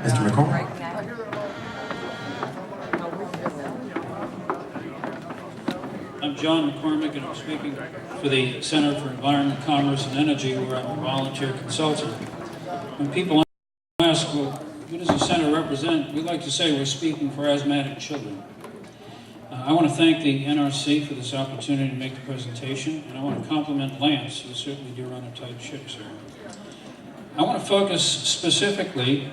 Mr. McCormick. I'm John McCormick, and I'm speaking for the Center for Environment, Commerce, and Energy, where I'm a volunteer consultant. When people ask, well, who does the center represent? We like to say we're speaking for asthmatic children. I want to thank the NRC for this opportunity to make the presentation, and I want to compliment Lance, who certainly do run a tight ship, sir. I want to focus specifically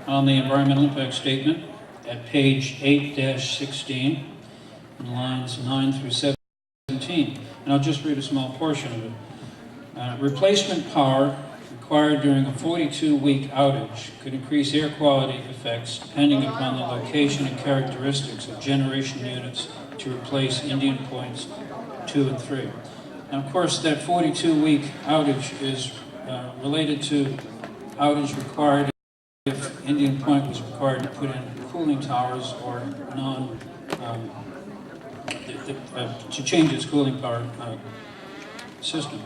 on the environmental impact statement at page 8-16, in lines 9 through 17, and I'll just read a small portion of it. Replacement power required during a 42-week outage could increase air quality effects depending upon the location and characteristics of generation units to replace Indian Points 2 and 3. Now, of course, that 42-week outage is related to outage required if Indian Point was required to put in cooling towers or to change its cooling power system.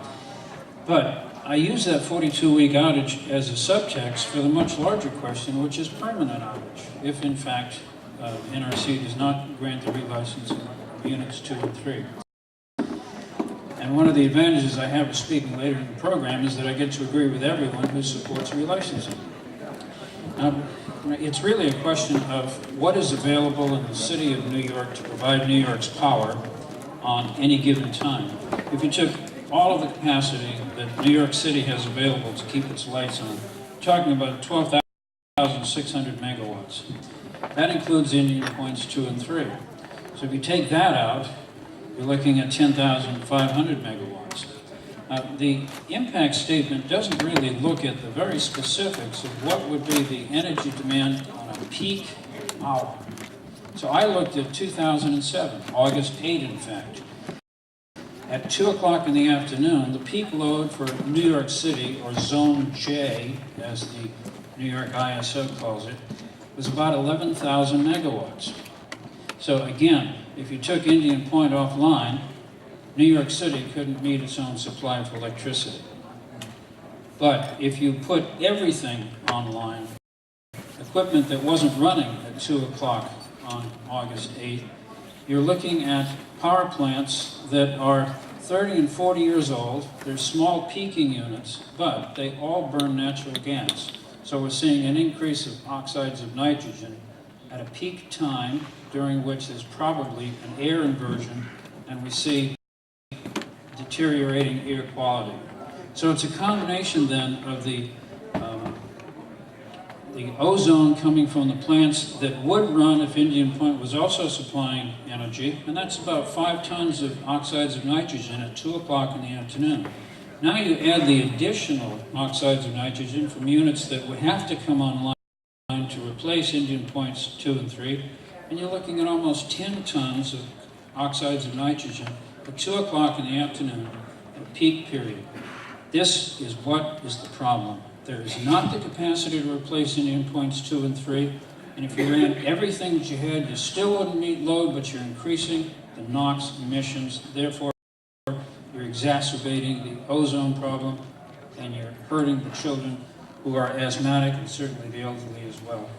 But I use that 42-week outage as a subtext for the much larger question, which is permanent outage, if in fact NRC does not grant the relicensing of units 2 and 3. And one of the advantages I have of speaking later in the program is that I get to agree with everyone who supports relicensing. Now, it's really a question of what is available in the city of New York to provide New York's power on any given time. If you took all of the capacity that New York City has available to keep its lights on, we're talking about 12,600 megawatts. That includes Indian Points 2 and 3. So if you take that out, you're looking at 10,500 megawatts. The impact statement doesn't really look at the very specifics of what would be the energy demand on a peak hour. So I looked at 2007, August 8 in fact. At 2 o'clock in the afternoon, the peak load for New York City, or Zone J, as the New York ISO calls it, was about 11,000 megawatts. So again, if you took Indian Point offline, New York City couldn't meet its own supply of electricity. But if you put everything online, equipment that wasn't running at 2 o'clock on August 8th, you're looking at power plants that are 30 and 40 years old. They're small peaking units, but they all burn natural gas. So we're seeing an increase of oxides of nitrogen at a peak time during which there's probably an air inversion, and we see deteriorating air quality. So it's a combination then of the ozone coming from the plants that would run if Indian Point was also supplying energy, and that's about 5 tons of oxides of nitrogen at 2 o'clock in the afternoon. Now you add the additional oxides of nitrogen from units that would have to come online to replace Indian Points 2 and 3, and you're looking at almost 10 tons of oxides of nitrogen at 2 o'clock in the afternoon at peak period. This is what is the problem. There is not the capacity to replace Indian Points 2 and 3, and if you ran everything that you had, you still wouldn't meet load, but you're increasing the NOx emissions. Therefore, you're exacerbating the ozone problem, and you're hurting the children who are asthmatic, and certainly the elderly as well.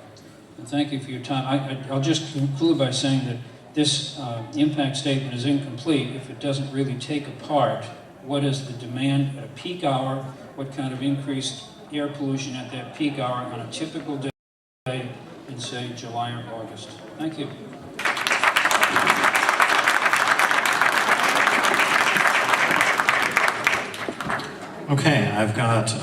And thank you for your time. I'll just conclude by saying that this impact statement is incomplete if it doesn't really take apart what is the demand at a peak hour, what kind of increased air pollution at that peak hour on a typical day in, say, July or August. Thank you. Okay, I've got